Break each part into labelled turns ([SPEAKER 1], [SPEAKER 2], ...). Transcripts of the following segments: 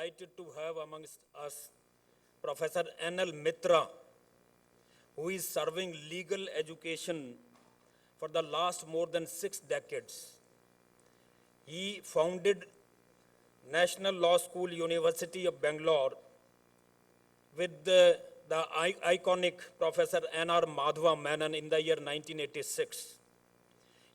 [SPEAKER 1] delighted to have amongst us Professor N.L. Mitra, who is serving legal education for the last more than 6 decades. He founded National Law School, University of Bangalore with the iconic Professor N.R. Madhava Menon in the year 1986.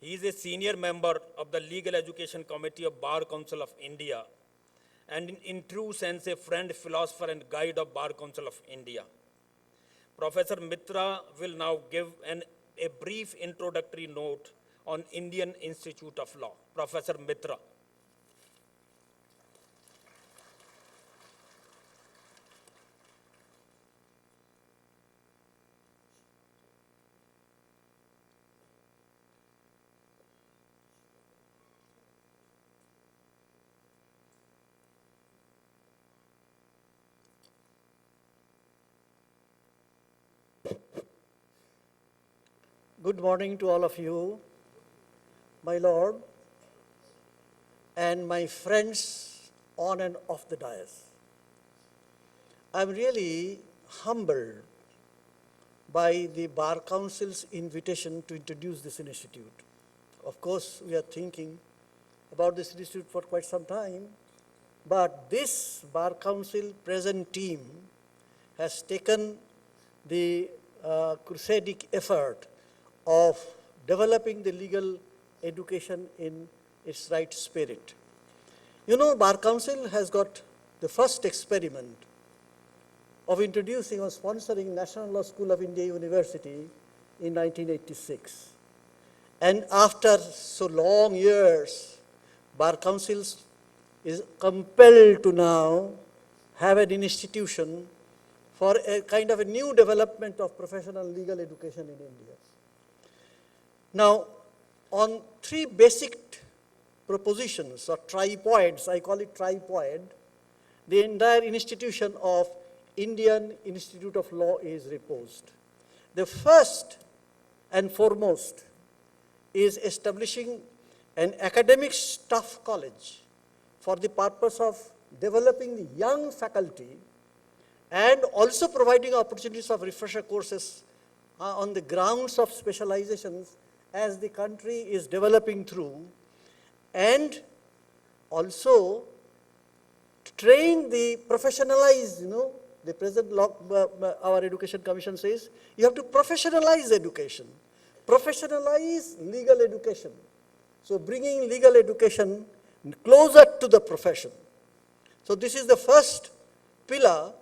[SPEAKER 1] He is a senior member of the Legal Education Committee of Bar Council of India, and in true sense, a friend, philosopher, and guide of Bar Council of India. Professor Mitra will now give a brief introductory note on Indian Institute of Law. Professor Mitra.
[SPEAKER 2] Good morning to all of you, my Lord, and my friends on and off the dais. I'm really humbled by the Bar Council's invitation to introduce this institute. Of course, we are thinking about this institute for quite some time, but this Bar Council present team has taken the crusading effort of developing the legal education in its right spirit. You know, Bar Council has got the first experiment of introducing or sponsoring National Law School of India University in 1986. And after so long years, Bar Council is compelled to now have an institution for a kind of a new development of professional legal education in India. Now, on 3 basic propositions or tripods, I call it tripod, the entire institution of Indian Institute of Law is reposed. The first and foremost is establishing an academic staff college for the purpose of developing the young faculty and also providing opportunities of refresher courses on the grounds of specializations as the country is developing through, and also train the professionalize, the present law, our Education Commission says, you have to professionalize education, professionalize legal education. So bringing legal education closer to the profession. So this is the first pillar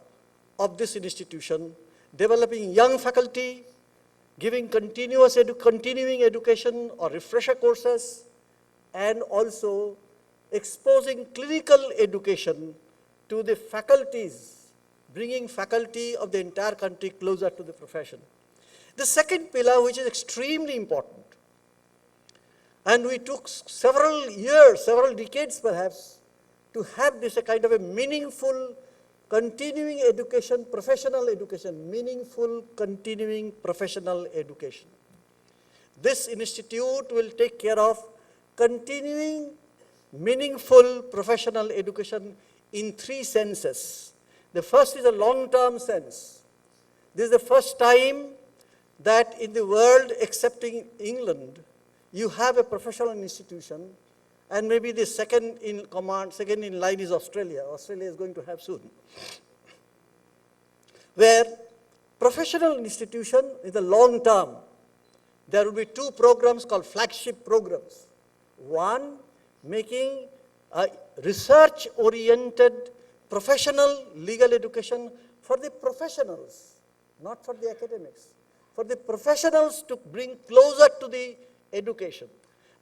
[SPEAKER 2] of this institution, developing young faculty, giving continuing education or refresher courses, and also exposing clinical education to the faculties, bringing faculty of the entire country closer to the profession. The second pillar, which is extremely important, and we took several years, several decades perhaps, to have this a kind of a meaningful continuing education, professional education, meaningful continuing professional education. This institute will take care of continuing meaningful professional education in 3 senses. The first is a long-term sense. This is the first time that in the world, excepting England, you have a professional institution, and maybe the second in command, second in line is Australia. Australia is going to have soon. Where professional institution is a long term. There will be 2 programs called flagship programs. One, making a research-oriented professional legal education for the professionals, not for the academics. For the professionals to bring closer to the education.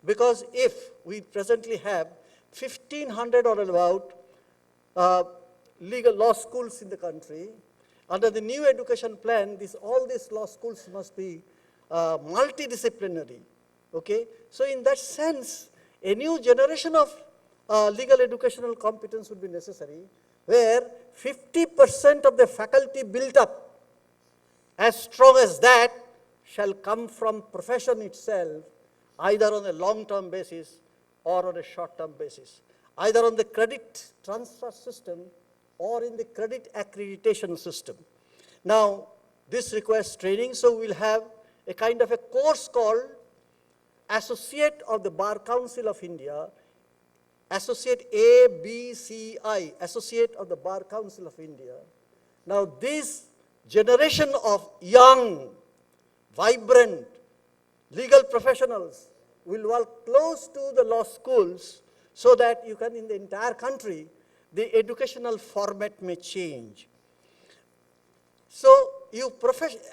[SPEAKER 2] Because if we presently have 1,500 or about legal law schools in the country, under the new education plan, all these law schools must be multidisciplinary. Okay? So in that sense, a new generation of legal educational competence would be necessary, where 50% of the faculty built up, as strong as that, shall come from profession itself, either on a long-term basis or on a short-term basis, either on the credit transfer system or in the credit accreditation system. Now, this requires training, so we'll have a kind of a course called Associate of the Bar Council of India, Associate ABCI, Associate of the Bar Council of India. Now, this generation of young, vibrant legal professionals will work close to the law schools so that you can, in the entire country, the educational format may change. So you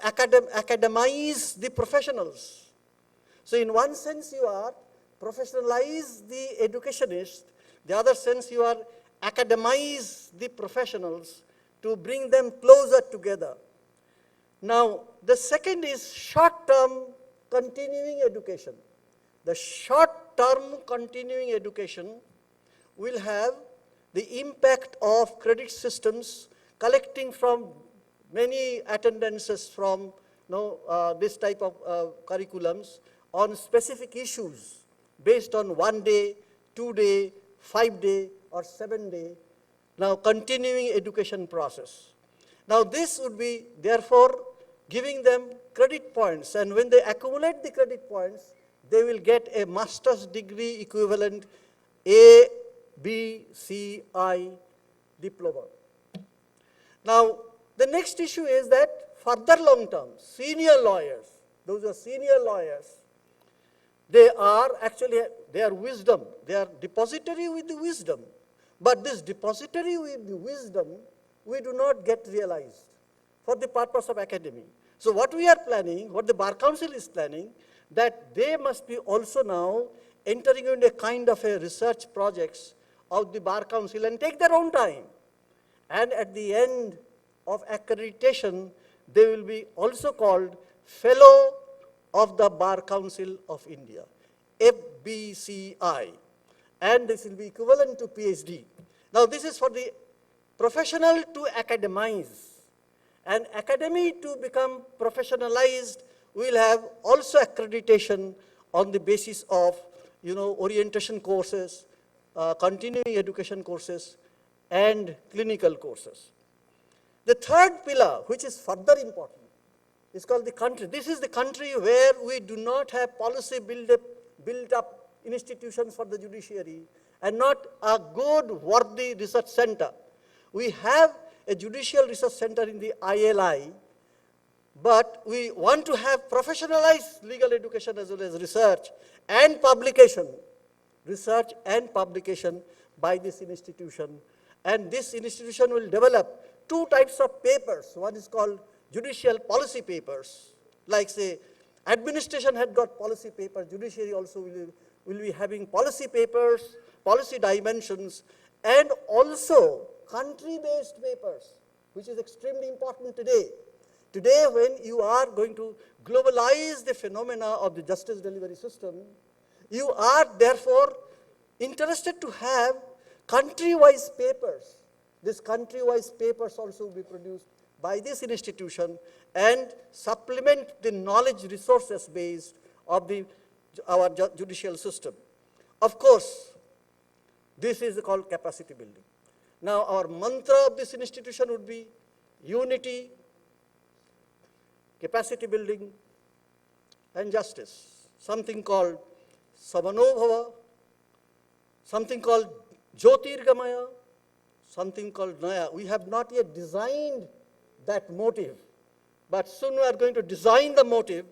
[SPEAKER 2] academize the professionals. So in one sense you are professionalize the educationists, the other sense you are academize the professionals to bring them closer together. Now the second is short-term continuing education. The short-term continuing education will have the impact of credit systems collecting from many attendances from this type of curriculums on specific issues based on 1 day, 2 day, 5 day or 7 day, now continuing education process. Now this would be therefore giving them credit points, and when they accumulate the credit points, they will get a master's degree equivalent ABCI diploma. Now, the next issue is that further long term, senior lawyers, those are senior lawyers, they are wisdom, they are depository with the wisdom. But this depository with the wisdom, we do not get realized for the purpose of academy. So what we are planning, what the Bar Council is planning, that they must be also now entering into a kind of a research projects of the Bar Council and take their own time. And at the end of accreditation, they will be also called Fellow of the Bar Council of India, FBCI. And this will be equivalent to PhD. Now this is for the professional to academize. And academy to become professionalized will have also accreditation on the basis of orientation courses, continuing education courses, and clinical courses. The third pillar, which is further important, is called the country. This is the country where we do not have policy built up institutions for the judiciary and not a good, worthy research center. We have a judicial research center in the IIL, but we want to have professionalized legal education as well as research and publication by this institution. And this institution will develop 2 types of papers. One is called judicial policy papers, like say administration had got policy papers, judiciary also will be having policy papers, policy dimensions, and also country-based papers, which is extremely important today. Today, when you are going to globalize the phenomena of the justice delivery system, you are therefore interested to have country-wise papers. These country-wise papers also will be produced by this institution and supplement the knowledge resources base of our judicial system. Of course, this is called capacity building. Now, our mantra of this institution would be unity, capacity building, and justice. Something called Samanobhava, something called Jyotirgamaya, something called Naya. We have not yet designed that motive, but soon we are going to design the motive,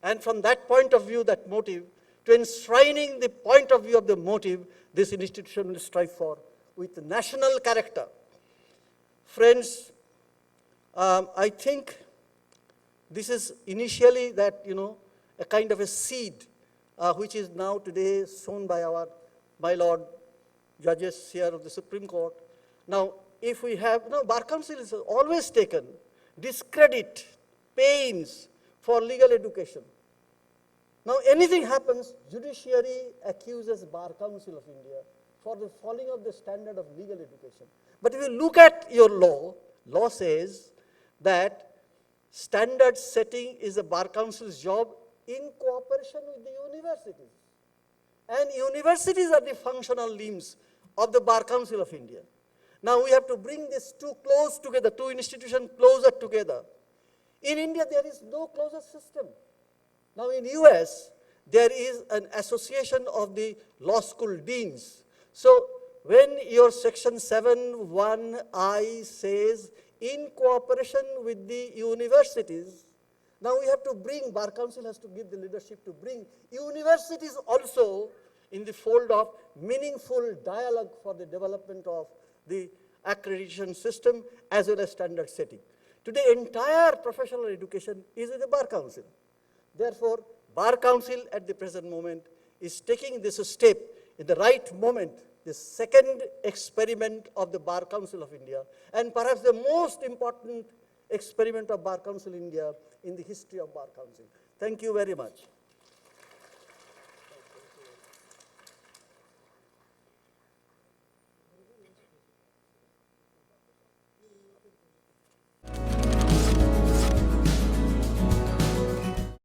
[SPEAKER 2] and from that point of view, that motive, to enshrining the point of view of the motive, this institution will strive for with national character. Friends, I think this is initially that, a kind of a seed, which is now today sown by my Lord judges here of the Supreme Court. Now, if we have, Bar Council is always taken discredit, pains for legal education. Now, anything happens, judiciary accuses Bar Council of India for the falling of the standard of legal education. But if you look at your law says that standard setting is the Bar Council's job in cooperation with the universities. And universities are the functional limbs of the Bar Council of India. Now we have to bring these two close together, two institutions closer together. In India, there is no closer system. Now in US, there is an association of the law school deans. So when your section 7(1)(I) says, in cooperation with the universities, now we have to bring, Bar Council has to give the leadership to bring universities also in the fold of meaningful dialogue for the development of the accreditation system as well as standard setting. Today, entire professional education is in the Bar Council. Therefore, Bar Council at the present moment is taking this step in the right moment, the second experiment of the Bar Council of India, and perhaps the most important experiment of Bar Council India in the history of Bar Council. Thank you very much.